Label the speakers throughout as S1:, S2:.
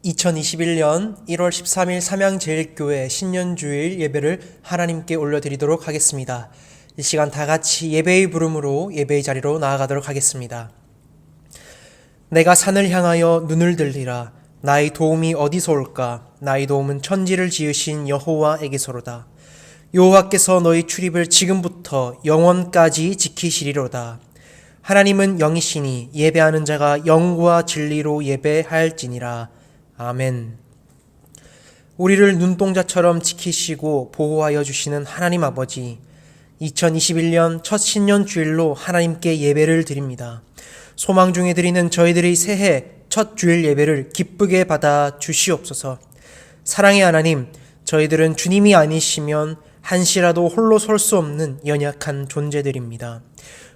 S1: 2021년 1월 13일 삼양제일교회 신년주일 예배를 하나님께 올려드리도록 하겠습니다. 이 시간 다 같이 예배의 부름으로 예배의 자리로 나아가도록 하겠습니다. 내가 산을 향하여 눈을 들리라. 나의 도움이 어디서 올까? 나의 도움은 천지를 지으신 여호와에게서로다. 여호와께서 너희 출입을 지금부터 영원까지 지키시리로다. 하나님은 영이시니 예배하는 자가 영과 진리로 예배할지니라. 아멘. 우리를 눈동자처럼 지키시고 보호하여 주시는 하나님 아버지, 2021년 첫 신년 주일로 하나님께 예배를 드립니다. 소망 중에 드리는 저희들의 새해 첫 주일 예배를 기쁘게 받아 주시옵소서. 사랑의 하나님, 저희들은 주님이 아니시면 한시라도 홀로 설 수 없는 연약한 존재들입니다.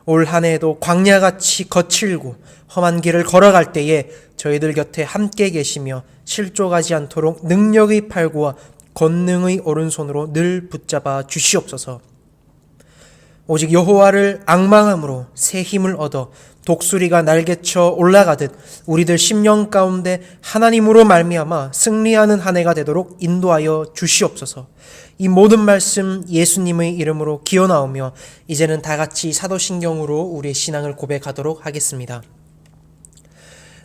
S1: 올 한 해에도 광야같이 거칠고 험한 길을 걸어갈 때에 저희들 곁에 함께 계시며 실족하지 않도록 능력의 팔과 권능의 오른손으로 늘 붙잡아 주시옵소서. 오직 여호와를 앙망함으로 새 힘을 얻어 독수리가 날개쳐 올라가듯 우리들 심령 가운데 하나님으로 말미암아 승리하는 한 해가 되도록 인도하여 주시옵소서. 이 모든 말씀 예수님의 이름으로 기어나오며 이제는 다 같이 사도신경으로 우리의 신앙을 고백하도록 하겠습니다.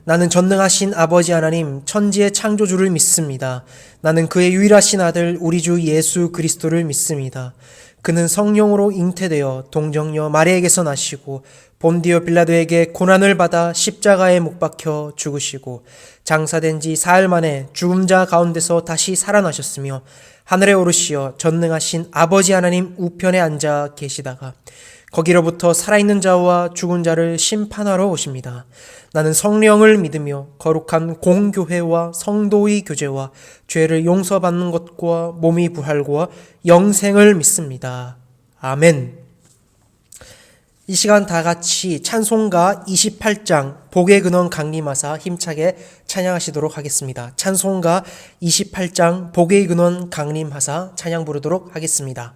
S1: 나는 전능하신 아버지 하나님 천지의 창조주를 믿습니다. 나는 그의 유일하신 아들 우리 주 예수 그리스도를 믿습니다. 그는 성령으로 잉태되어 동정녀 마리아에게서 나시고 본디오 빌라도에게 고난을 받아 십자가에 못 박혀 죽으시고 장사된 지 사흘 만에 죽은 자 가운데서 다시 살아나셨으며 하늘에 오르시어 전능하신 아버지 하나님 우편에 앉아 계시다가 거기로부터 살아있는 자와 죽은 자를 심판하러 오십니다. 나는 성령을 믿으며 거룩한 공교회와 성도의 교제와 죄를 용서받는 것과 몸의 부활과 영생을 믿습니다. 아멘. 이 시간 다 같이 찬송가 28장 복의 근원 강림하사 힘차게 찬양하시도록 하겠습니다. 찬송가 28장 복의 근원 강림하사 찬양 부르도록 하겠습니다.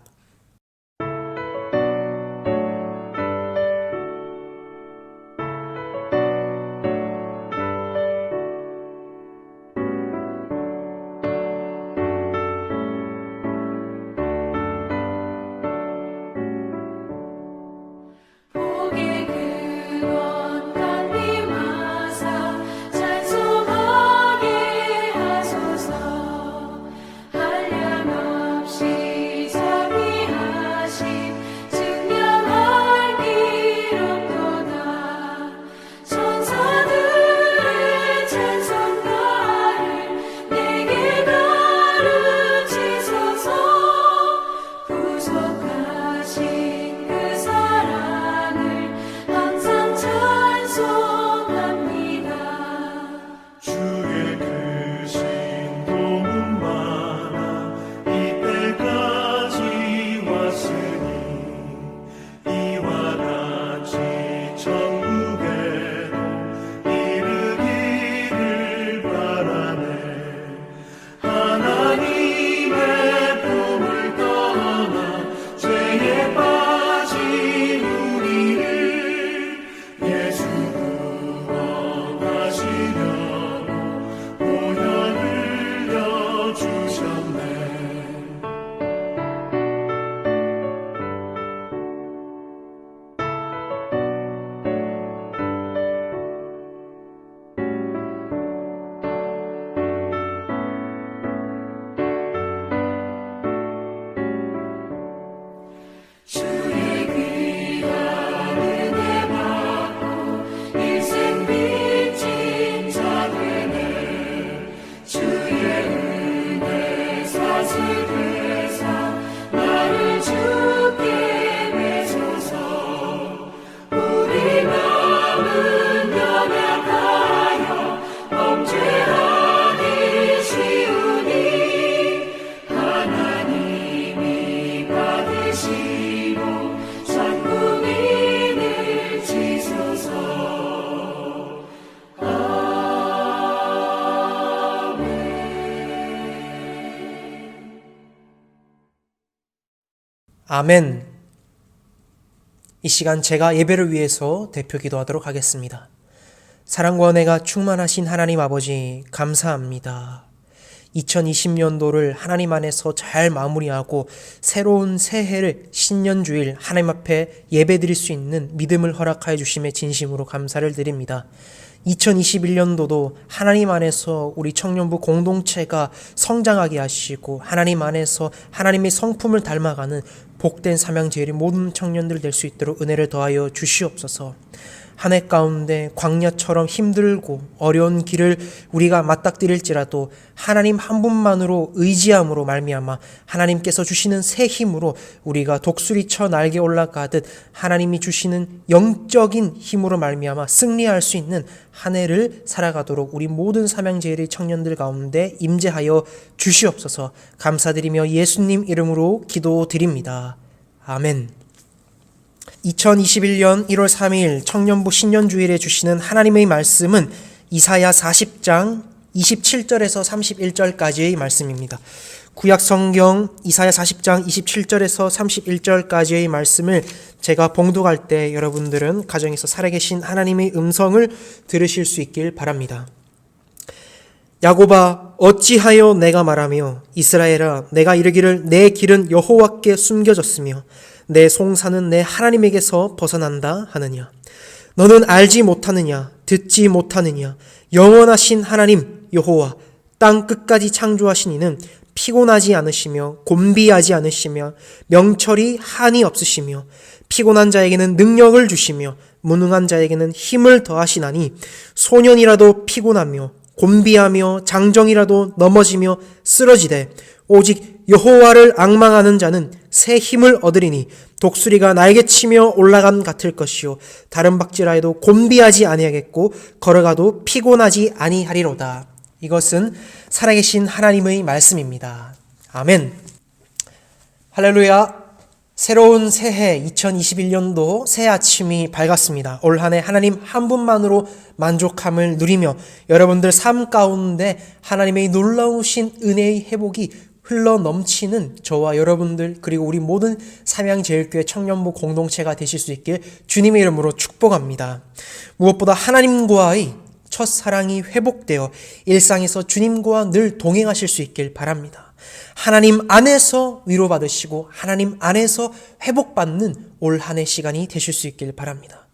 S1: 아멘. 이 시간 제가 예배를 위해서 대표 기도하도록 하겠습니다. 사랑과 은혜가 충만하신 하나님 아버지, 감사합니다. 2020년도를 하나님 안에서 잘 마무리하고 새로운 새해를 신년주일 하나님 앞에 예배드릴 수 있는 믿음을 허락하여 주심에 진심으로 감사를 드립니다. 2021년도도 하나님 안에서 우리 청년부 공동체가 성장하게 하시고 하나님 안에서 하나님의 성품을 닮아가는 복된 삼양제일의 모든 청년들 될 수 있도록 은혜를 더하여 주시옵소서. 한 해 가운데 광야처럼 힘들고 어려운 길을 우리가 맞닥뜨릴지라도 하나님 한 분만으로 의지함으로 말미암아 하나님께서 주시는 새 힘으로 우리가 독수리 쳐 날개 올라가듯 하나님이 주시는 영적인 힘으로 말미암아 승리할 수 있는 한 해를 살아가도록 우리 모든 삼양제일의 청년들 가운데 임재하여 주시옵소서. 감사드리며 예수님 이름으로 기도드립니다. 아멘. 2021년 1월 3일 청년부 신년주일에 주시는 하나님의 말씀은 이사야 40장 27절에서 31절까지의 말씀입니다. 구약성경 이사야 40장 27절에서 31절까지의 말씀을 제가 봉독할 때 여러분들은 가정에서 살아계신 하나님의 음성을 들으실 수 있길 바랍니다. 야곱아, 어찌하여 내가 말하며 이스라엘아, 내가 이르기를 내 길은 여호와께 숨겨졌으며 내 송사는 내 하나님에게서 벗어난다 하느냐. 너는 알지 못하느냐, 듣지 못하느냐. 영원하신 하나님 여호와 땅 끝까지 창조하신 이는 피곤하지 않으시며 곤비하지 않으시며 명철이 한이 없으시며 피곤한 자에게는 능력을 주시며 무능한 자에게는 힘을 더하시나니 소년이라도 피곤하며 곤비하며 장정이라도 넘어지며 쓰러지되 오직 여호와를 앙망하는 자는 새 힘을 얻으리니 독수리가 날개치며 올라감 같을 것이요 다른 박질하여도 곤비하지 아니하겠고 걸어가도 피곤하지 아니하리로다. 이것은 살아계신 하나님의 말씀입니다. 아멘. 할렐루야. 새로운 새해 2021년도 새 아침이 밝았습니다. 올 한 해 하나님 한 분만으로 만족함을 누리며 여러분들 삶 가운데 하나님의 놀라우신 은혜의 회복이 흘러 넘치는 저와 여러분들 그리고 우리 모든 삼양제일교회 청년부 공동체가 되실 수 있길 주님의 이름으로 축복합니다. 무엇보다 하나님과의 첫사랑이 회복되어 일상에서 주님과 늘 동행하실 수 있길 바랍니다. 하나님 안에서 위로받으시고 하나님 안에서 회복받는 올 한 해 시간이 되실 수 있길 바랍니다.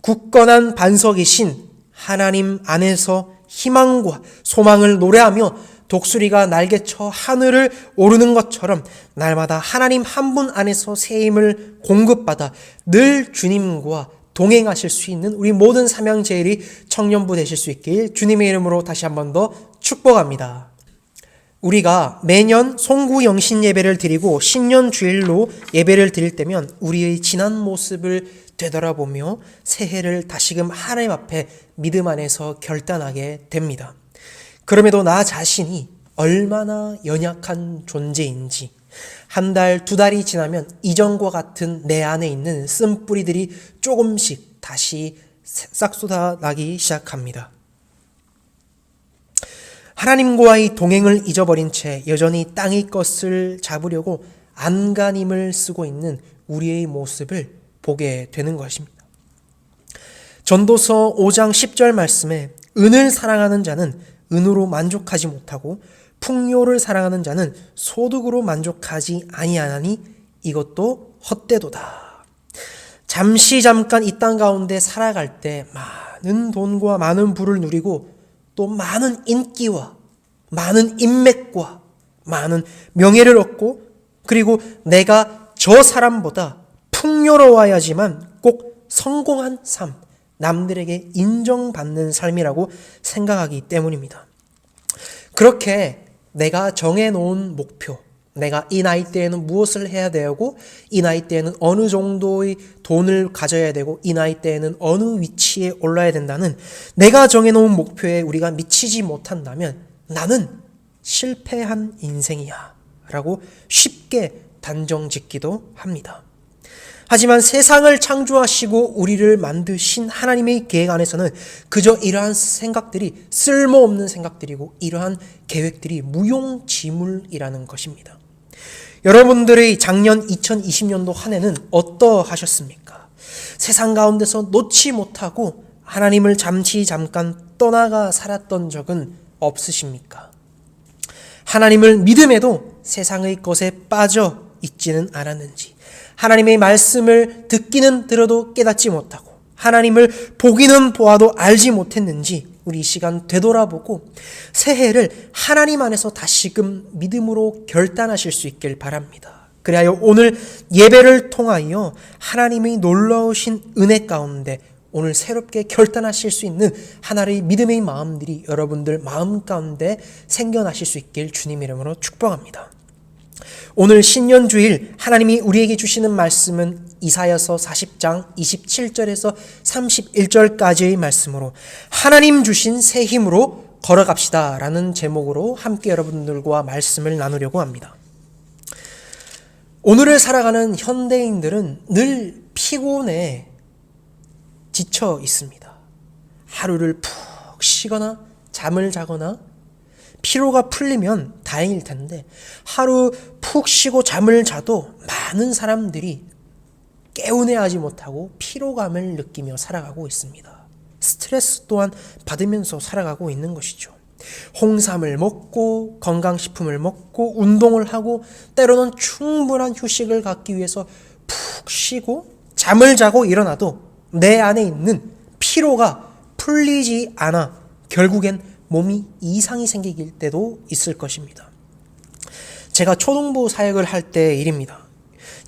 S1: 굳건한 반석이신 하나님 안에서 희망과 소망을 노래하며 독수리가 날개쳐 하늘을 오르는 것처럼 날마다 하나님 한 분 안에서 새 힘을 공급받아 늘 주님과 동행하실 수 있는 우리 모든 삼양제일이 청년부 되실 수 있길 주님의 이름으로 다시 한 번 더 축복합니다. 우리가 매년 송구영신 예배를 드리고 신년주일로 예배를 드릴 때면 우리의 지난 모습을 되돌아보며 새해를 다시금 하나님 앞에 믿음 안에서 결단하게 됩니다. 그럼에도 나 자신이 얼마나 연약한 존재인지 한 달, 두 달이 지나면 이전과 같은 내 안에 있는 쓴뿌리들이 조금씩 다시 싹쏟아나기 시작합니다. 하나님과의 동행을 잊어버린 채 여전히 땅의 것을 잡으려고 안간힘을 쓰고 있는 우리의 모습을 보게 되는 것입니다. 전도서 5장 10절 말씀에 은을 사랑하는 자는 은으로 만족하지 못하고 풍요를 사랑하는 자는 소득으로 만족하지 아니하나니 이것도 헛되도다. 잠깐 이 땅 가운데 살아갈 때 많은 돈과 많은 부를 누리고 또 많은 인기와 많은 인맥과 많은 명예를 얻고 그리고 내가 저 사람보다 풍요로워야지만 꼭 성공한 삶, 남들에게 인정받는 삶이라고 생각하기 때문입니다. 그렇게 내가 정해놓은 목표, 내가 이 나이대에는 무엇을 해야 되고 이 나이대에는 어느 정도의 돈을 가져야 되고 이 나이대에는 어느 위치에 올라야 된다는 내가 정해놓은 목표에 우리가 미치지 못한다면 나는 실패한 인생이야 라고 쉽게 단정짓기도 합니다. 하지만 세상을 창조하시고 우리를 만드신 하나님의 계획 안에서는 그저 이러한 생각들이 쓸모없는 생각들이고 이러한 계획들이 무용지물이라는 것입니다. 여러분들의 작년 2020년도 한 해는 어떠하셨습니까? 세상 가운데서 놓지 못하고 하나님을 잠깐 떠나가 살았던 적은 없으십니까? 하나님을 믿음에도 세상의 것에 빠져 있지는 않았는지, 하나님의 말씀을 듣기는 들어도 깨닫지 못하고 하나님을 보기는 보아도 알지 못했는지 우리 이 시간 되돌아보고 새해를 하나님 안에서 다시금 믿음으로 결단하실 수 있길 바랍니다. 그리하여 오늘 예배를 통하여 하나님의 놀라우신 은혜 가운데 오늘 새롭게 결단하실 수 있는 하나의 믿음의 마음들이 여러분들 마음 가운데 생겨나실 수 있길 주님 이름으로 축복합니다. 오늘 신년주일 하나님이 우리에게 주시는 말씀은 이사야서 40장 27절에서 31절까지의 말씀으로 하나님 주신 새 힘으로 걸어갑시다 라는 제목으로 함께 여러분들과 말씀을 나누려고 합니다. 오늘을 살아가는 현대인들은 늘 피곤해 지쳐 있습니다. 하루를 푹 쉬거나 잠을 자거나 피로가 풀리면 다행일 텐데 하루 푹 쉬고 잠을 자도 많은 사람들이 개운해하지 못하고 피로감을 느끼며 살아가고 있습니다. 스트레스 또한 받으면서 살아가고 있는 것이죠. 홍삼을 먹고 건강식품을 먹고 운동을 하고 때로는 충분한 휴식을 갖기 위해서 푹 쉬고 잠을 자고 일어나도 내 안에 있는 피로가 풀리지 않아 결국엔 몸이 이상이 생길 때도 있을 것입니다. 제가 초등부 사역을 할 때 일입니다.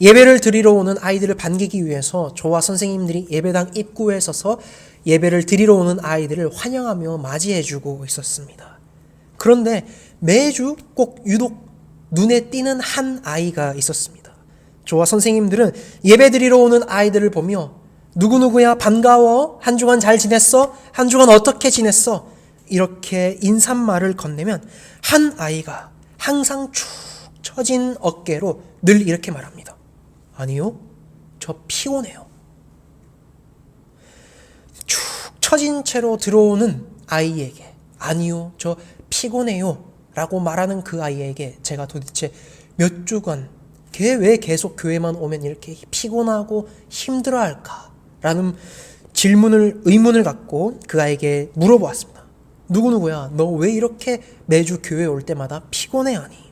S1: 예배를 드리러 오는 아이들을 반기기 위해서 저와 선생님들이 예배당 입구에 서서 예배를 드리러 오는 아이들을 환영하며 맞이해주고 있었습니다. 그런데 매주 꼭 유독 눈에 띄는 한 아이가 있었습니다. 저와 선생님들은 예배 드리러 오는 아이들을 보며 누구누구야 반가워? 한 주간 잘 지냈어? 한 주간 어떻게 지냈어? 이렇게 인사말을 건네면 한 아이가 항상 축 처진 어깨로 늘 이렇게 말합니다. 아니요, 저 피곤해요. 축 처진 채로 들어오는 아이에게 아니요, 저 피곤해요 라고 말하는 그 아이에게 제가 도대체 몇 주간 걔 왜 계속 교회만 오면 이렇게 피곤하고 힘들어할까? 라는 의문을 갖고 그 아이에게 물어보았습니다. 누구누구야, 너 왜 이렇게 매주 교회 올 때마다 피곤해하니?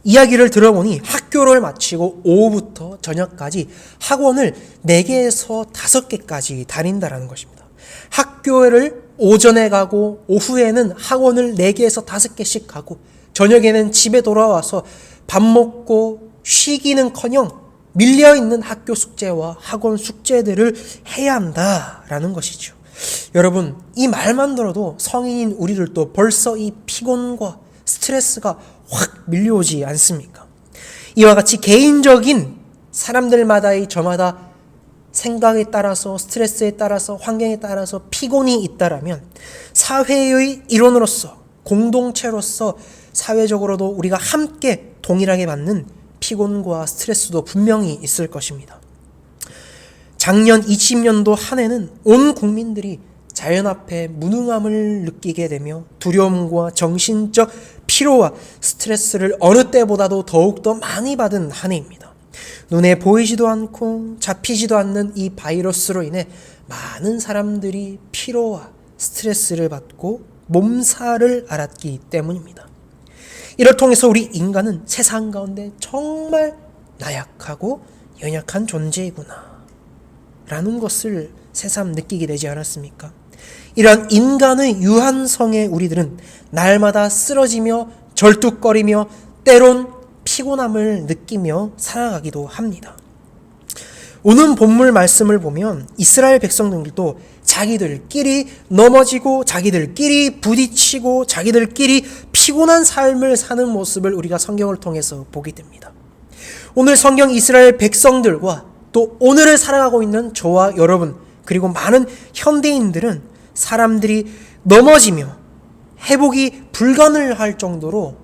S1: 이야기를 들어보니 학교를 마치고 오후부터 저녁까지 학원을 4개에서 5개까지 다닌다라는 것입니다. 학교를 오전에 가고 오후에는 학원을 4개에서 5개씩 가고 저녁에는 집에 돌아와서 밥 먹고 쉬기는커녕 밀려있는 학교 숙제와 학원 숙제들을 해야 한다라는 것이죠. 여러분, 이 말만 들어도 성인인 우리들도 벌써 이 피곤과 스트레스가 확 밀려오지 않습니까? 이와 같이 개인적인 사람들마다의 저마다 생각에 따라서 스트레스에 따라서 환경에 따라서 피곤이 있다라면 사회의 일원으로서 공동체로서 사회적으로도 우리가 함께 동일하게 받는 피곤과 스트레스도 분명히 있을 것입니다. 작년 20년도 한 해는 온 국민들이 자연 앞에 무능함을 느끼게 되며 두려움과 정신적 피로와 스트레스를 어느 때보다도 더욱더 많이 받은 한 해입니다. 눈에 보이지도 않고 잡히지도 않는 이 바이러스로 인해 많은 사람들이 피로와 스트레스를 받고 몸살을 앓았기 때문입니다. 이를 통해서 우리 인간은 세상 가운데 정말 나약하고 연약한 존재이구나 라는 것을 새삼 느끼게 되지 않았습니까? 이러한 인간의 유한성에 우리들은 날마다 쓰러지며 절뚝거리며 때론 피곤함을 느끼며 살아가기도 합니다. 오늘 본문 말씀을 보면 이스라엘 백성들도 자기들끼리 넘어지고 자기들끼리 부딪히고 자기들끼리 피곤한 삶을 사는 모습을 우리가 성경을 통해서 보게 됩니다. 오늘 성경 이스라엘 백성들과 또 오늘을 살아가고 있는 저와 여러분 그리고 많은 현대인들은 사람들이 넘어지며 회복이 불가능할 정도로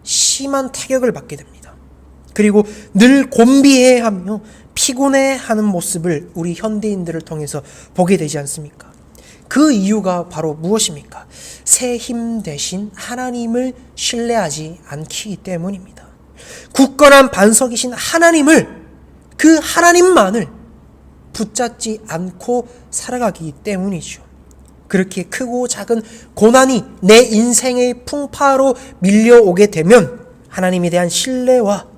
S1: 심한 타격을 받게 됩니다. 그리고 늘 곤비해하며 피곤해하는 모습을 우리 현대인들을 통해서 보게 되지 않습니까? 그 이유가 바로 무엇입니까? 새 힘 대신 하나님을 신뢰하지 않기 때문입니다. 굳건한 반석이신 하나님을 그 하나님만을 붙잡지 않고 살아가기 때문이죠. 그렇게 크고 작은 고난이 내 인생의 풍파로 밀려오게 되면 하나님에 대한 신뢰와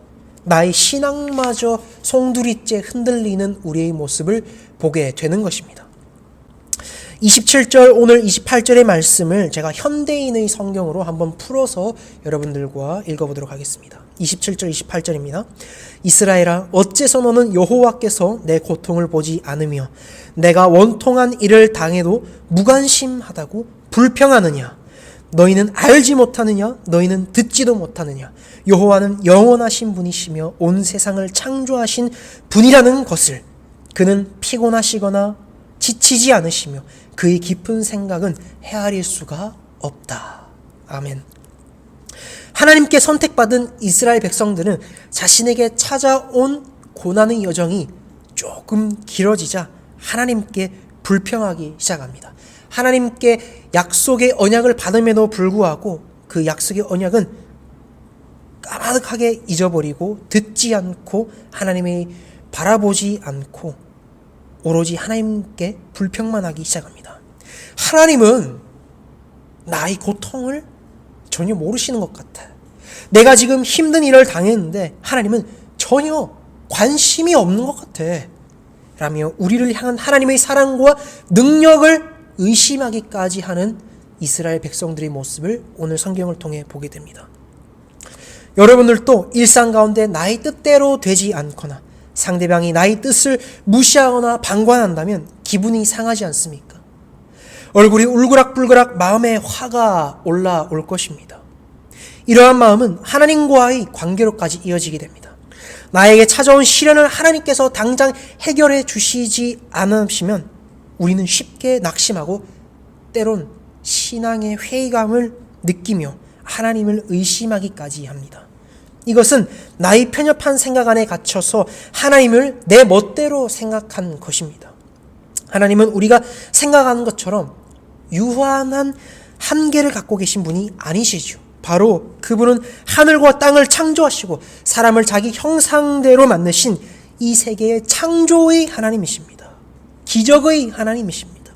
S1: 나의 신앙마저 송두리째 흔들리는 우리의 모습을 보게 되는 것입니다. 27절 오늘 28절의 말씀을 제가 현대인의 성경으로 한번 풀어서 여러분들과 읽어보도록 하겠습니다. 27절 28절입니다. 이스라엘아 어째서 너는 여호와께서 내 고통을 보지 않으며 내가 원통한 일을 당해도 무관심하다고 불평하느냐. 너희는 알지 못하느냐? 너희는 듣지도 못하느냐? 여호와는 영원하신 분이시며 온 세상을 창조하신 분이라는 것을. 그는 피곤하시거나 지치지 않으시며 그의 깊은 생각은 헤아릴 수가 없다. 아멘. 하나님께 선택받은 이스라엘 백성들은 자신에게 찾아온 고난의 여정이 조금 길어지자 하나님께 불평하기 시작합니다. 하나님께 약속의 언약을 받음에도 불구하고 그 약속의 언약은 까마득하게 잊어버리고 듣지 않고 하나님의 바라보지 않고 오로지 하나님께 불평만 하기 시작합니다. 하나님은 나의 고통을 전혀 모르시는 것 같아. 내가 지금 힘든 일을 당했는데 하나님은 전혀 관심이 없는 것 같아. 라며 우리를 향한 하나님의 사랑과 능력을 의심하기까지 하는 이스라엘 백성들의 모습을 오늘 성경을 통해 보게 됩니다. 여러분들도 일상 가운데 나의 뜻대로 되지 않거나 상대방이 나의 뜻을 무시하거나 방관한다면 기분이 상하지 않습니까? 얼굴이 울그락불그락 마음에 화가 올라올 것입니다. 이러한 마음은 하나님과의 관계로까지 이어지게 됩니다. 나에게 찾아온 시련을 하나님께서 당장 해결해 주시지 않으시면 우리는 쉽게 낙심하고 때론 신앙의 회의감을 느끼며 하나님을 의심하기까지 합니다. 이것은 나의 편협한 생각 안에 갇혀서 하나님을 내 멋대로 생각한 것입니다. 하나님은 우리가 생각하는 것처럼 유한한 한계를 갖고 계신 분이 아니시죠. 바로 그분은 하늘과 땅을 창조하시고 사람을 자기 형상대로 만드신 이 세계의 창조의 하나님이십니다. 기적의 하나님이십니다.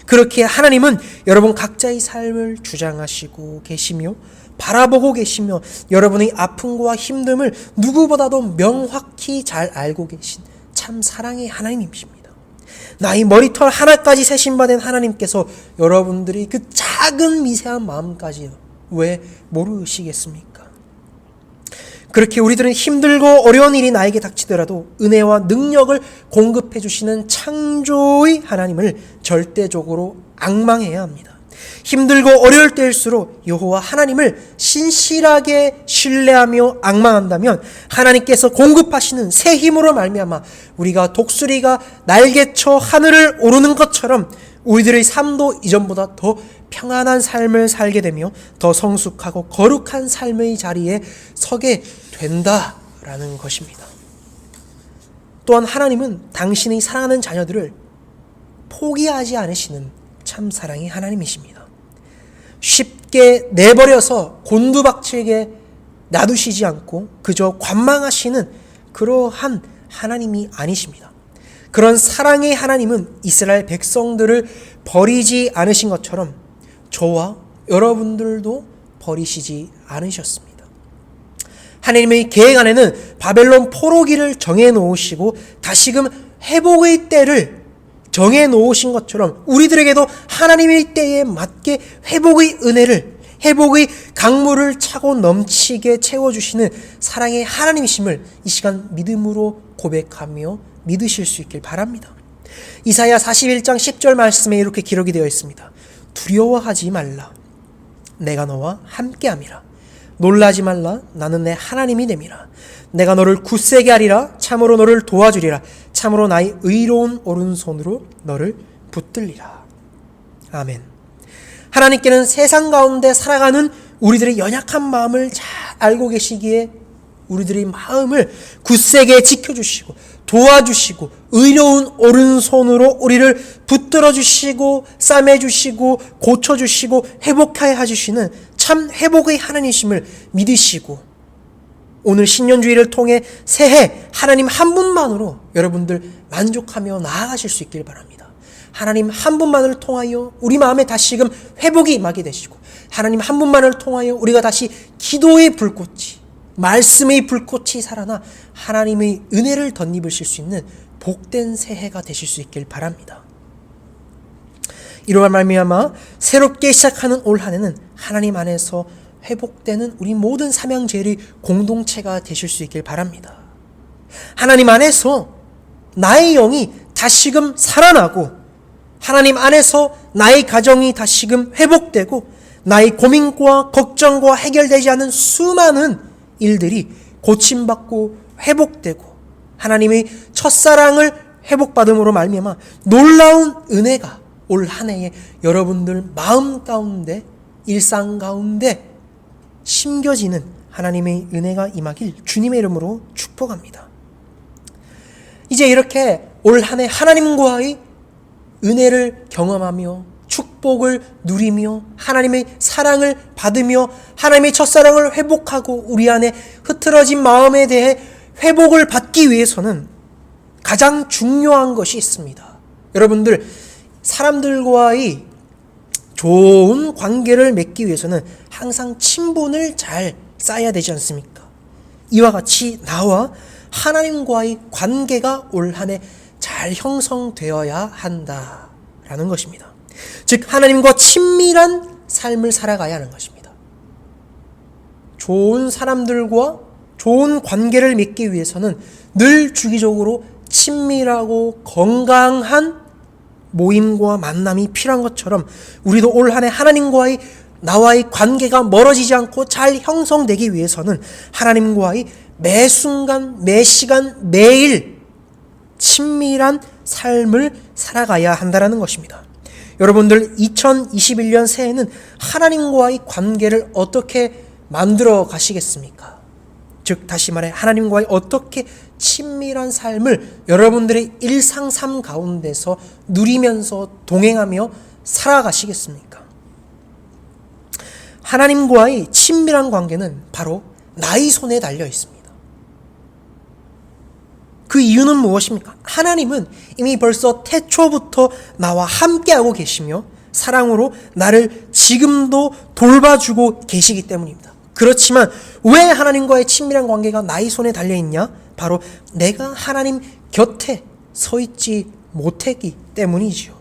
S1: 그렇게 하나님은 여러분 각자의 삶을 주장하시고 계시며 바라보고 계시며 여러분의 아픔과 힘듦을 누구보다도 명확히 잘 알고 계신 참 사랑의 하나님이십니다. 나의 머리털 하나까지 세심받은 하나님께서 여러분들이 그 작은 미세한 마음까지 왜 모르시겠습니까? 그렇게 우리들은 힘들고 어려운 일이 나에게 닥치더라도 은혜와 능력을 공급해 주시는 창조의 하나님을 절대적으로 앙망해야 합니다. 힘들고 어려울 때일수록 여호와 하나님을 신실하게 신뢰하며 앙망한다면 하나님께서 공급하시는 새 힘으로 말미암아 우리가 독수리가 날개쳐 하늘을 오르는 것처럼 우리들의 삶도 이전보다 더 평안한 삶을 살게 되며 더 성숙하고 거룩한 삶의 자리에 서게 된다라는 것입니다. 또한 하나님은 당신의 사랑하는 자녀들을 포기하지 않으시는 참 사랑의 하나님이십니다. 쉽게 내버려서 곤두박질게 놔두시지 않고 그저 관망하시는 그러한 하나님이 아니십니다. 그런 사랑의 하나님은 이스라엘 백성들을 버리지 않으신 것처럼 저와 여러분들도 버리시지 않으셨습니다. 하나님의 계획 안에는 바벨론 포로기를 정해놓으시고 다시금 회복의 때를 정해놓으신 것처럼 우리들에게도 하나님의 때에 맞게 회복의 은혜를, 회복의 강물을 차고 넘치게 채워주시는 사랑의 하나님이심을 이 시간 믿음으로 고백하며 믿으실 수 있길 바랍니다. 이사야 41장 10절 말씀에 이렇게 기록이 되어 있습니다. 두려워하지 말라. 내가 너와 함께함이라. 놀라지 말라. 나는 내 하나님이 됨이라. 내가 너를 굳세게 하리라. 참으로 너를 도와주리라. 참으로 나의 의로운 오른손으로 너를 붙들리라. 아멘. 하나님께는 세상 가운데 살아가는 우리들의 연약한 마음을 잘 알고 계시기에 우리들의 마음을 굳세게 지켜주시고 도와주시고 의로운 오른손으로 우리를 붙들어주시고 싸매주시고 고쳐주시고 회복하여 해주시는 참 회복의 하나님이심을 믿으시고 오늘 신년주의를 통해 새해 하나님 한 분만으로 여러분들 만족하며 나아가실 수 있길 바랍니다. 하나님 한 분만을 통하여 우리 마음에 다시금 회복이 임하게 되시고, 하나님 한 분만을 통하여 우리가 다시 기도의 불꽃이, 말씀의 불꽃이 살아나 하나님의 은혜를 덧입으실 수 있는 복된 새해가 되실 수 있길 바랍니다. 이로만 말미암아 새롭게 시작하는 올 한 해는 하나님 안에서 회복되는 우리 모든 삼형제일의 공동체가 되실 수 있길 바랍니다. 하나님 안에서 나의 영이 다시금 살아나고, 하나님 안에서 나의 가정이 다시금 회복되고, 나의 고민과 걱정과 해결되지 않은 수많은 일들이 고침받고 회복되고, 하나님의 첫사랑을 회복받음으로 말미암아 놀라운 은혜가 올 한 해에 여러분들 마음 가운데, 일상 가운데 심겨지는 하나님의 은혜가 임하길 주님의 이름으로 축복합니다. 이제 이렇게 올 한 해 하나님과의 은혜를 경험하며 축복을 누리며 하나님의 사랑을 받으며 하나님의 첫사랑을 회복하고 우리 안에 흐트러진 마음에 대해 회복을 받기 위해서는 가장 중요한 것이 있습니다. 여러분들, 사람들과의 좋은 관계를 맺기 위해서는 항상 친분을 잘 쌓아야 되지 않습니까? 이와 같이 나와 하나님과의 관계가 올 한 해 잘 형성되어야 한다라는 것입니다. 즉 하나님과 친밀한 삶을 살아가야 하는 것입니다. 좋은 사람들과 좋은 관계를 맺기 위해서는 늘 주기적으로 친밀하고 건강한 모임과 만남이 필요한 것처럼, 우리도 올 한 해 하나님과의 나와의 관계가 멀어지지 않고 잘 형성되기 위해서는 하나님과의 매 순간, 매 시간, 매일 친밀한 삶을 살아가야 한다는 것입니다. 여러분들, 2021년 새해는 하나님과의 관계를 어떻게 만들어 가시겠습니까? 즉 다시 말해 하나님과의 어떻게 친밀한 삶을 여러분들의 일상 삶 가운데서 누리면서 동행하며 살아가시겠습니까? 하나님과의 친밀한 관계는 바로 나의 손에 달려 있습니다. 그 이유는 무엇입니까? 하나님은 이미 벌써 태초부터 나와 함께하고 계시며 사랑으로 나를 지금도 돌봐주고 계시기 때문입니다. 그렇지만 왜 하나님과의 친밀한 관계가 나의 손에 달려있냐? 바로 내가 하나님 곁에 서 있지 못했기 때문이지요.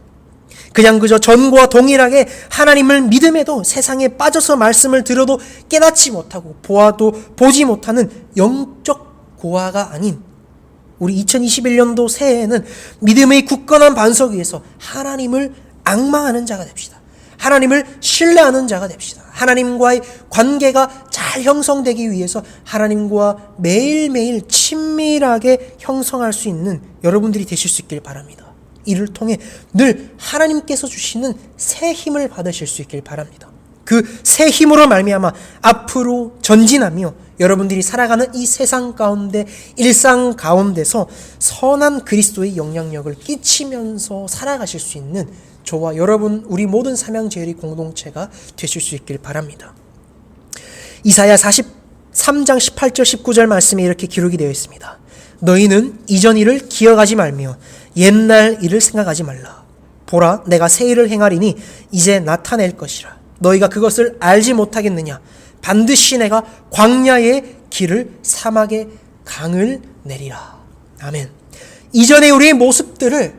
S1: 그냥 그저 전과 동일하게 하나님을 믿음에도 세상에 빠져서 말씀을 들어도 깨닫지 못하고 보아도 보지 못하는 영적 고아가 아닌 우리 2021년도 새해에는 믿음의 굳건한 반석 위에서 하나님을 앙망하는 자가 됩시다. 하나님을 신뢰하는 자가 됩시다. 하나님과의 관계가 잘 형성되기 위해서 하나님과 매일매일 친밀하게 형성할 수 있는 여러분들이 되실 수 있길 바랍니다. 이를 통해 늘 하나님께서 주시는 새 힘을 받으실 수 있길 바랍니다. 그 새 힘으로 말미암아 앞으로 전진하며 여러분들이 살아가는 이 세상 가운데, 일상 가운데서 선한 그리스도의 영향력을 끼치면서 살아가실 수 있는 저와 여러분, 우리 모든 삼형제일의 공동체가 되실 수 있길 바랍니다. 이사야 43장 18절 19절 말씀에 이렇게 기록이 되어 있습니다. 너희는 이전 일을 기억하지 말며 옛날 일을 생각하지 말라. 보라, 내가 새 일을 행하리니 이제 나타낼 것이라. 너희가 그것을 알지 못하겠느냐? 반드시 내가 광야의 길을 사막의 강을 내리라. 아멘. 이전의 우리의 모습들을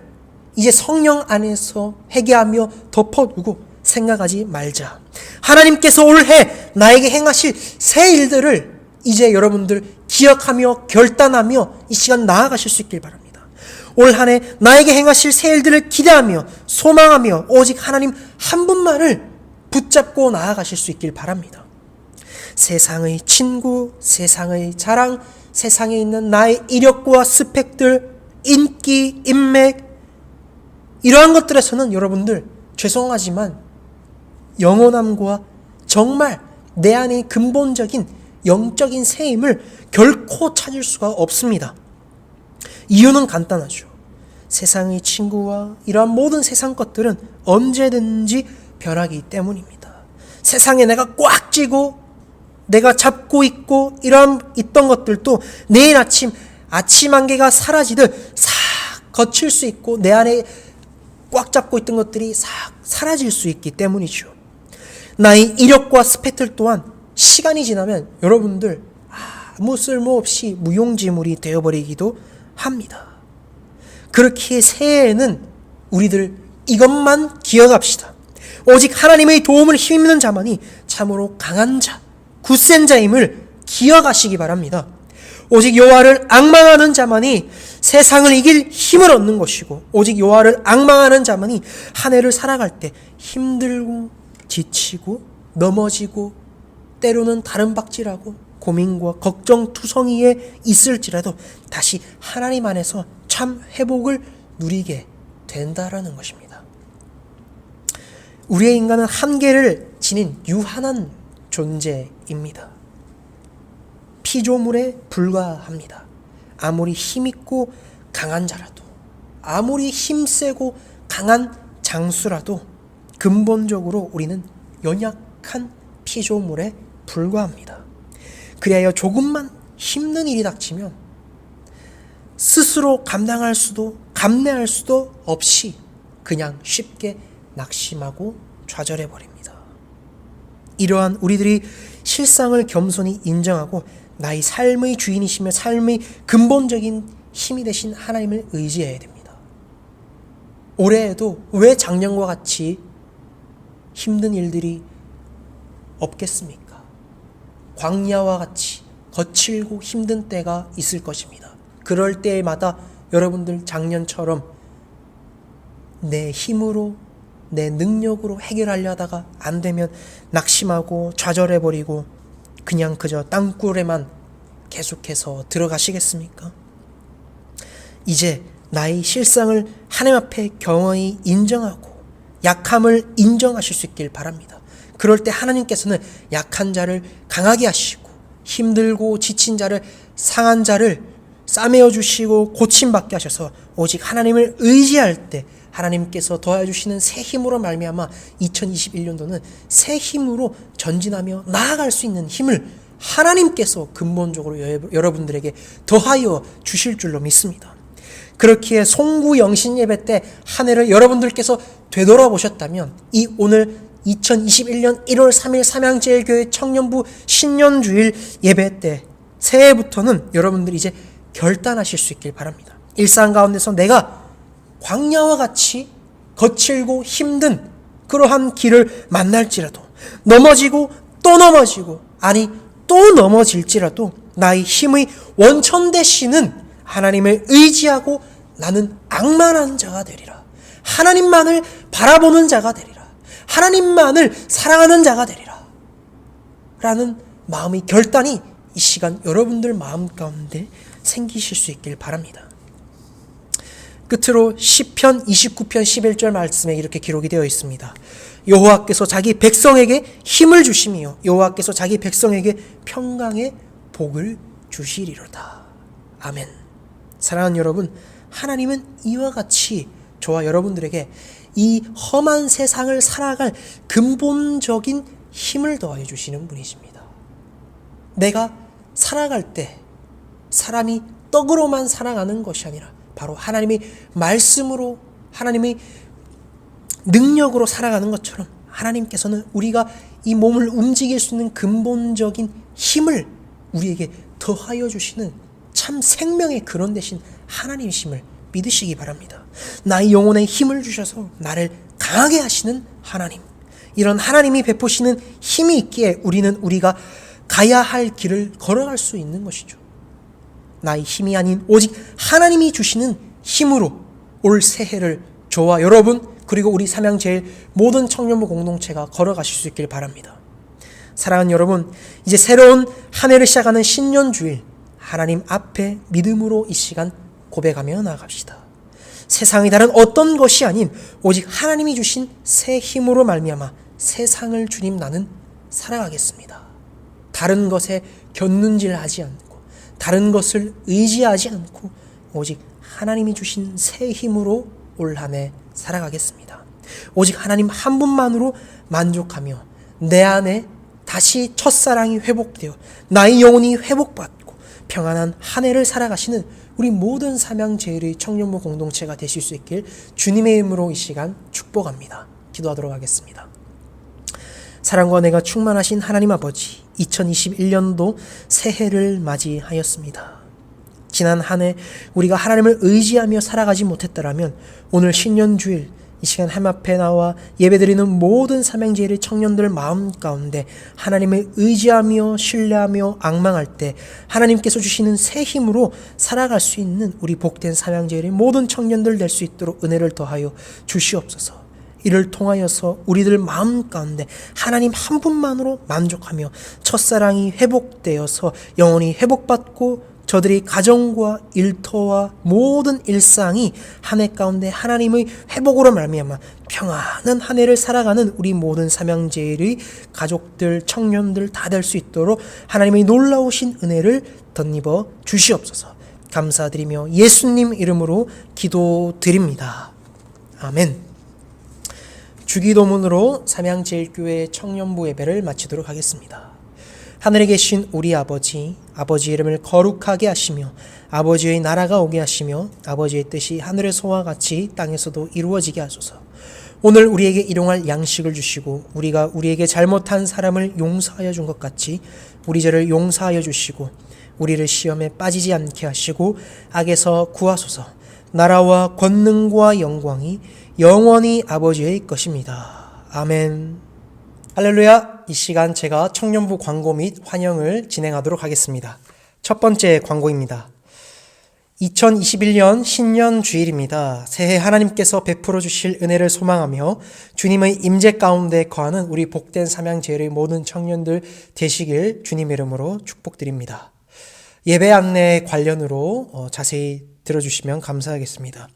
S1: 이제 성령 안에서 회개하며 덮어두고 생각하지 말자. 하나님께서 올해 나에게 행하실 새 일들을 이제 여러분들 기억하며 결단하며 이 시간 나아가실 수 있길 바랍니다. 올 한 해 나에게 행하실 새 일들을 기대하며 소망하며 오직 하나님 한 분만을 붙잡고 나아가실 수 있길 바랍니다. 세상의 친구, 세상의 자랑, 세상에 있는 나의 이력과 스펙들, 인기, 인맥, 이러한 것들에서는 여러분들 죄송하지만 영원함과 정말 내 안의 근본적인 영적인 새 힘을 결코 찾을 수가 없습니다. 이유는 간단하죠. 세상의 친구와 이러한 모든 세상 것들은 언제든지 변하기 때문입니다. 세상에 내가 꽉 쥐고 내가 잡고 있고 있던 것들도 내일 아침 안개가 사라지듯 싹 거칠 수 있고 내 안에 꽉 잡고 있던 것들이 싹 사라질 수 있기 때문이죠. 나의 이력과 스펙들 또한 시간이 지나면 여러분들 아무 쓸모없이 무용지물이 되어버리기도 합니다. 그렇기에 새해에는 우리들 이것만 기억합시다. 오직 하나님의 도움을 힘입는 자만이 참으로 강한 자, 굳센 자임을 기억하시기 바랍니다. 오직 여호와를 앙망하는 자만이 세상을 이길 힘을 얻는 것이고, 오직 여호와를 앙망하는 자만이 한 해를 살아갈 때 힘들고 지치고 넘어지고 때로는 다른 박질하고 고민과 걱정투성이에 있을지라도 다시 하나님 안에서 참 회복을 누리게 된다라는 것입니다. 우리의 인간은 한계를 지닌 유한한 존재입니다. 피조물에 불과합니다. 아무리 힘있고 강한 자라도, 아무리 힘세고 강한 장수라도 근본적으로 우리는 연약한 피조물에 불과합니다. 그리하여 조금만 힘든 일이 닥치면 스스로 감당할 수도 감내할 수도 없이 그냥 쉽게 낙심하고 좌절해버립니다. 이러한 우리들이 실상을 겸손히 인정하고 나의 삶의 주인이시며 삶의 근본적인 힘이 되신 하나님을 의지해야 됩니다. 올해에도 왜 작년과 같이 힘든 일들이 없겠습니까? 광야와 같이 거칠고 힘든 때가 있을 것입니다. 그럴 때마다 여러분들 작년처럼 내 힘으로 내 능력으로 해결하려 하다가 안 되면 낙심하고 좌절해버리고 그냥 그저 땅굴에만 계속해서 들어가시겠습니까? 이제 나의 실상을 하나님 앞에 경허히 인정하고 약함을 인정하실 수 있길 바랍니다. 그럴 때 하나님께서는 약한 자를 강하게 하시고 힘들고 지친 자를 상한 자를 싸매어 주시고 고침받게 하셔서 오직 하나님을 의지할 때 하나님께서 더해주시는 새 힘으로 말미암아 2021년도는 새 힘으로 전진하며 나아갈 수 있는 힘을 하나님께서 근본적으로 여러분들에게 더하여 주실 줄로 믿습니다. 그렇기에 송구 영신 예배 때 한 해를 여러분들께서 되돌아보셨다면 이 오늘 2021년 1월 3일 삼양제일교회 청년부 신년주일 예배 때 새해부터는 여러분들이 이제 결단하실 수 있길 바랍니다. 일상 가운데서 내가 광야와 같이 거칠고 힘든 그러한 길을 만날지라도 넘어지고 또 넘어지고 아니 또 넘어질지라도 나의 힘의 원천 되시는 하나님을 의지하고 나는 앙만한 자가 되리라. 하나님만을 바라보는 자가 되리라. 하나님만을 사랑하는 자가 되리라. 라는 마음의 결단이 이 시간 여러분들 마음 가운데 생기실 수 있길 바랍니다. 끝으로 시편 29편 11절 말씀에 이렇게 기록이 되어 있습니다. 여호와께서 자기 백성에게 힘을 주시며 여호와께서 자기 백성에게 평강의 복을 주시리로다. 아멘. 사랑하는 여러분, 하나님은 이와 같이 저와 여러분들에게 이 험한 세상을 살아갈 근본적인 힘을 더하여 주시는 분이십니다. 내가 살아갈 때 사람이 떡으로만 살아가는 것이 아니라 바로 하나님의 말씀으로 하나님의 능력으로 살아가는 것처럼 하나님께서는 우리가 이 몸을 움직일 수 있는 근본적인 힘을 우리에게 더하여 주시는 참 생명의 근원 되신 하나님이심을 믿으시기 바랍니다. 나의 영혼에 힘을 주셔서 나를 강하게 하시는 하나님, 이런 하나님이 베푸시는 힘이 있기에 우리가 가야 할 길을 걸어갈 수 있는 것이죠. 나의 힘이 아닌 오직 하나님이 주시는 힘으로 올 새해를 저와 여러분 그리고 우리 삼양제일 모든 청년부 공동체가 걸어가실 수 있길 바랍니다. 사랑하는 여러분, 이제 새로운 한 해를 시작하는 신년주일 하나님 앞에 믿음으로 이 시간 고백하며 나아갑시다. 세상이 다른 어떤 것이 아닌 오직 하나님이 주신 새 힘으로 말미암아 세상을 주님 나는 살아가겠습니다. 다른 것에 곁눈질하지 않고 다른 것을 의지하지 않고 오직 하나님이 주신 새 힘으로 올 한 해 살아가겠습니다. 오직 하나님 한 분만으로 만족하며 내 안에 다시 첫사랑이 회복되어 나의 영혼이 회복받고 평안한 한 해를 살아가시는 우리 모든 삼양제일의 청년부 공동체가 되실 수 있길 주님의 이름으로 이 시간 축복합니다. 기도하도록 하겠습니다. 사랑과 은혜가 충만하신 하나님 아버지, 2021년도 새해를 맞이하였습니다. 지난 한 해 우리가 하나님을 의지하며 살아가지 못했더라면 오늘 신년주일 이 시간 하나님 앞에 나와 예배드리는 모든 삼양제일의 청년들 마음 가운데 하나님을 의지하며 신뢰하며 앙망할 때 하나님께서 주시는 새 힘으로 살아갈 수 있는 우리 복된 삼양제일의 모든 청년들 될 수 있도록 은혜를 더하여 주시옵소서. 이를 통하여서 우리들 마음 가운데 하나님 한 분만으로 만족하며 첫사랑이 회복되어서 영혼이 회복받고 저들의 가정과 일터와 모든 일상이 한 해 가운데 하나님의 회복으로 말미암아 평안한 한 해를 살아가는 우리 모든 삼양제일의 가족들, 청년들 다 될 수 있도록 하나님의 놀라우신 은혜를 덧입어 주시옵소서. 감사드리며 예수님 이름으로 기도드립니다. 아멘. 주기도문으로 삼양제일교회 청년부 예배를 마치도록 하겠습니다. 하늘에 계신 우리 아버지, 아버지의 이름을 거룩하게 하시며 아버지의 나라가 오게 하시며 아버지의 뜻이 하늘에서와 같이 땅에서도 이루어지게 하소서. 오늘 우리에게 일용할 양식을 주시고 우리가 우리에게 잘못한 사람을 용서하여 준 것 같이 우리 죄를 용서하여 주시고 우리를 시험에 빠지지 않게 하시고 악에서 구하소서. 나라와 권능과 영광이 영원히 아버지의 것입니다. 아멘. 할렐루야. 이 시간 제가 청년부 광고 및 환영을 진행하도록 하겠습니다. 첫 번째 광고입니다. 2021년 신년 주일입니다. 새해 하나님께서 베풀어 주실 은혜를 소망하며 주님의 임재 가운데 거하는 우리 복된 삼양제일의 모든 청년들 되시길 주님의 이름으로 축복드립니다. 예배 안내 관련으로 자세히 들어주시면 감사하겠습니다.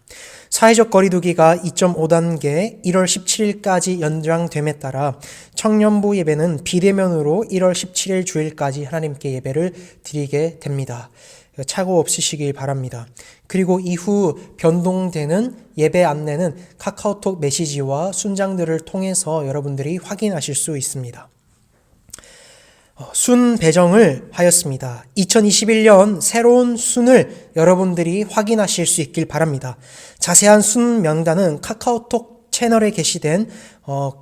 S1: 사회적 거리두기가 2.5단계 1월 17일까지 연장됨에 따라 청년부 예배는 비대면으로 1월 17일 주일까지 하나님께 예배를 드리게 됩니다. 착오 없으시길 바랍니다. 그리고 이후 변동되는 예배 안내는 카카오톡 메시지와 순장들을 통해서 여러분들이 확인하실 수 있습니다. 순 배정을 하였습니다. 2021년 새로운 순을 여러분들이 확인하실 수 있길 바랍니다. 자세한 순 명단은 카카오톡 채널에 게시된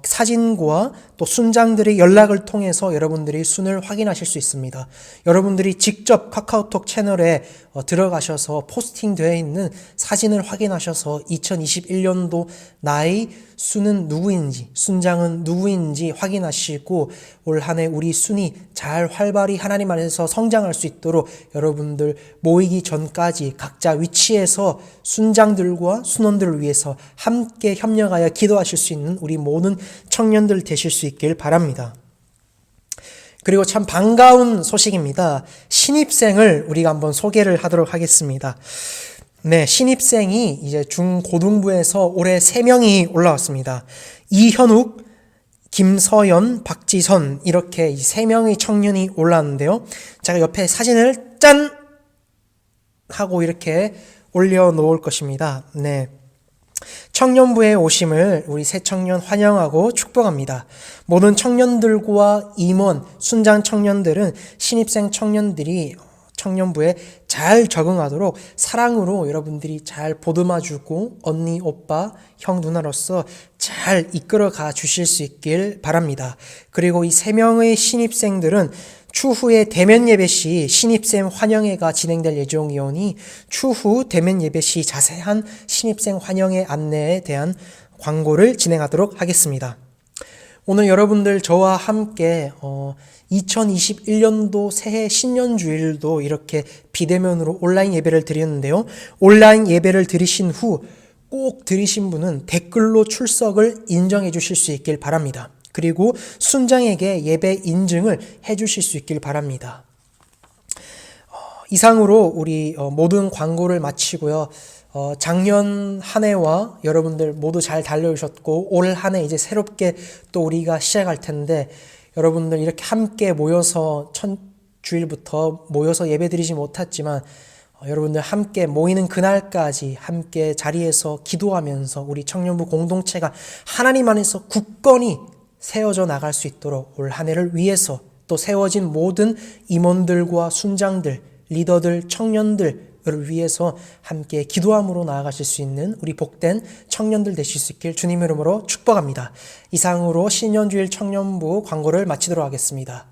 S1: 사진과 또 순장들의 연락을 통해서 여러분들이 순을 확인하실 수 있습니다. 여러분들이 직접 카카오톡 채널에 들어가셔서 포스팅되어 있는 사진을 확인하셔서 2021년도 나의 순은 누구인지, 순장은 누구인지 확인하시고 올 한 해 우리 순이 잘 활발히 하나님 안에서 성장할 수 있도록 여러분들 모이기 전까지 각자 위치에서 순장들과 순원들을 위해서 함께 협력하여 기도하실 수 있는 우리 모든 청년들 되실 수 있길 바랍니다. 그리고 참 반가운 소식입니다. 신입생을 우리가 한번 소개를 하도록 하겠습니다. 네, 신입생이 이제 중고등부에서 올해 3명이 올라왔습니다. 이현욱, 김서연, 박지선 이렇게 3명의 청년이 올라왔는데요. 제가 옆에 사진을 짠! 하고 이렇게 올려놓을 것입니다. 네. 청년부에 오심을 우리 새 청년 환영하고 축복합니다. 모든 청년들과 임원, 순장 청년들은 신입생 청년들이 청년부에 잘 적응하도록 사랑으로 여러분들이 잘 보듬어주고 언니, 오빠, 형, 누나로서 잘 이끌어가 주실 수 있길 바랍니다. 그리고 이 3명의 신입생들은 추후에 대면 예배 시 신입생 환영회가 진행될 예정이오니 추후 대면 예배 시 자세한 신입생 환영회 안내에 대한 광고를 진행하도록 하겠습니다. 오늘 여러분들 저와 함께 2021년도 새해 신년주일도 이렇게 비대면으로 온라인 예배를 드렸는데요. 온라인 예배를 드리신 후 꼭 드리신 분은 댓글로 출석을 인정해 주실 수 있길 바랍니다. 그리고 순장에게 예배 인증을 해 주실 수 있길 바랍니다. 이상으로 우리 모든 광고를 마치고요. 작년 한 해와 여러분들 모두 잘 달려오셨고 올 한 해 이제 새롭게 또 우리가 시작할 텐데 여러분들 이렇게 함께 모여서 첫 주일부터 모여서 예배드리지 못했지만 여러분들 함께 모이는 그날까지 함께 자리에서 기도하면서 우리 청년부 공동체가 하나님 안에서 굳건히 세워져 나갈 수 있도록 올 한 해를 위해서 또 세워진 모든 임원들과 순장들, 리더들, 청년들을 위해서 함께 기도함으로 나아가실 수 있는 우리 복된 청년들 되실 수 있길 주님의 이름으로 축복합니다. 이상으로 신년주일 청년부 광고를 마치도록 하겠습니다.